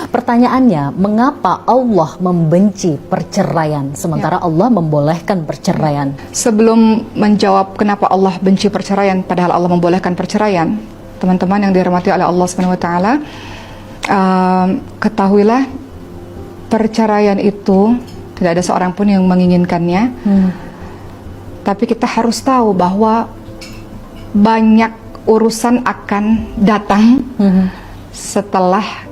Pertanyaannya, mengapa Allah membenci perceraian sementara Allah membolehkan perceraian? Sebelum menjawab kenapa Allah benci perceraian padahal Allah membolehkan perceraian, teman-teman yang dirahmati oleh Allah Subhanahu wa taala, ketahuilah perceraian itu tidak ada seorang pun yang menginginkannya. Tapi kita harus tahu bahwa banyak urusan akan datang setelah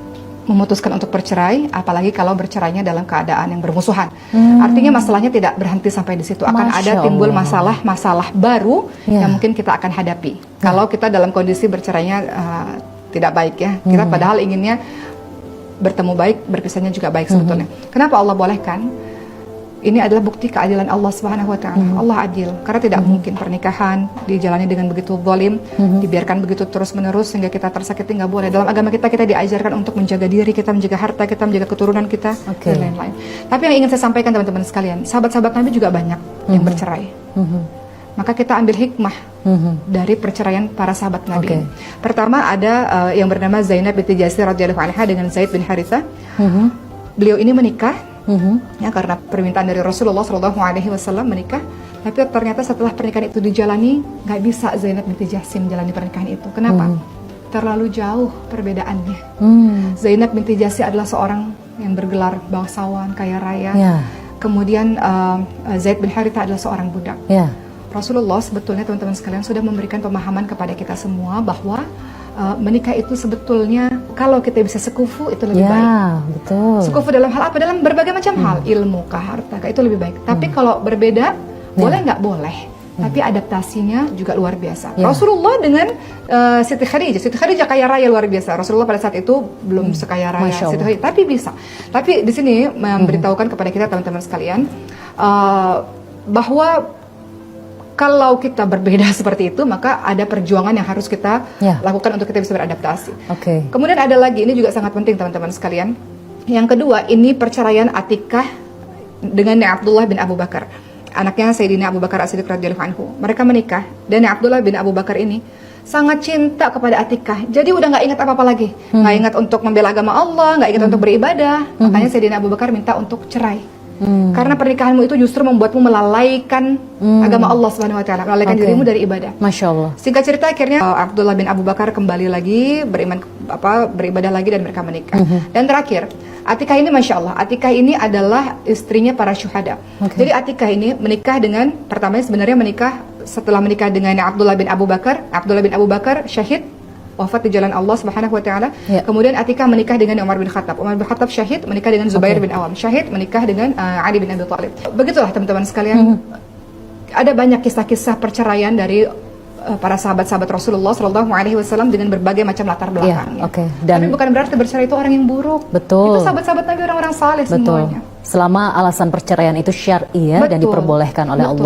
memutuskan untuk bercerai, apalagi kalau bercerainya dalam keadaan yang bermusuhan. Artinya masalahnya tidak berhenti sampai di situ, akan ada timbul masalah-masalah baru yang mungkin kita akan hadapi. Kalau kita dalam kondisi bercerainya tidak baik ya, kita padahal inginnya bertemu baik, berpisahnya juga baik sebetulnya. Kenapa Allah bolehkan? Ini adalah bukti keadilan Allah Subhanahu wa taala. Allah adil, karena tidak mungkin pernikahan dijalani dengan begitu zalim, dibiarkan begitu terus-menerus sehingga kita tersakiti. Nggak boleh. Dalam agama kita diajarkan untuk menjaga diri kita, menjaga harta kita, menjaga keturunan kita, dan lain-lain. Tapi yang ingin saya sampaikan teman-teman sekalian, sahabat-sahabat Nabi juga banyak yang bercerai. Maka kita ambil hikmah dari perceraian para sahabat Nabi. Pertama ada yang bernama Zainab binti Jahsy radhiyallahu anha dengan Zaid bin Harithah. Beliau ini menikah ya karena permintaan dari Rasulullah SAW menikah, tapi ternyata setelah pernikahan itu dijalani nggak bisa Zainab binti Jahsy menjalani pernikahan itu. Kenapa? Terlalu jauh perbedaannya. Zainab binti Jahsy adalah seorang yang bergelar bangsawan kaya raya. Kemudian Zaid bin Harithah adalah seorang budak. Rasulullah sebetulnya teman-teman sekalian sudah memberikan pemahaman kepada kita semua bahwa menikah itu sebetulnya kalau kita bisa sekufu itu lebih baik. Betul. Sekufu dalam hal apa? Dalam berbagai macam hal, ilmu, harta, itu lebih baik. Tapi kalau berbeda, boleh nggak boleh. Tapi adaptasinya juga luar biasa. Rasulullah dengan Siti Khadijah kaya raya luar biasa. Rasulullah pada saat itu belum sekaya raya Siti Khadijah, tapi bisa. Tapi di sini memberitahukan kepada kita teman-teman sekalian bahwa kalau kita berbeda seperti itu, maka ada perjuangan yang harus kita lakukan untuk kita bisa beradaptasi. Kemudian ada lagi, ini juga sangat penting teman-teman sekalian. Yang kedua, ini perceraian Atikah dengan Abdullah bin Abu Bakar, anaknya Sayyidina Abu Bakar As-Siddiq radhiyallahu anhu. Mereka menikah dan Abdullah bin Abu Bakar ini sangat cinta kepada Atikah. Jadi udah nggak ingat apa-apa lagi, nggak ingat untuk membela agama Allah, nggak ingat untuk beribadah. Makanya Sayyidina Abu Bakar minta untuk cerai. Karena pernikahanmu itu justru membuatmu melalaikan agama Allah Subhanahu wa taala, melalaikan dirimu dari ibadah. Masya Allah. Singkat cerita, akhirnya Abdullah bin Abu Bakar kembali lagi beribadah lagi dan mereka menikah. Dan terakhir, Atikah ini Masya Allah, Atikah ini adalah istrinya para syuhada. Jadi Atikah ini menikah dengan, pertamanya sebenarnya menikah setelah menikah dengan Abdullah bin Abu Bakar syahid, wafat di jalan Allah Subhanahu wa taala. Kemudian Atikah menikah dengan Umar bin Khattab. Umar bin Khattab syahid, menikah dengan Zubair bin Awam syahid, menikah dengan Ali bin Abi Thalib. Begitulah teman-teman sekalian. Ada banyak kisah-kisah perceraian dari para sahabat-sahabat Rasulullah SAW dengan berbagai macam latar belakang. Tapi bukan berarti bercerai itu orang yang buruk. Itu sahabat-sahabat Nabi orang-orang saleh semuanya. Selama alasan perceraian itu syar'i dan diperbolehkan oleh Allah.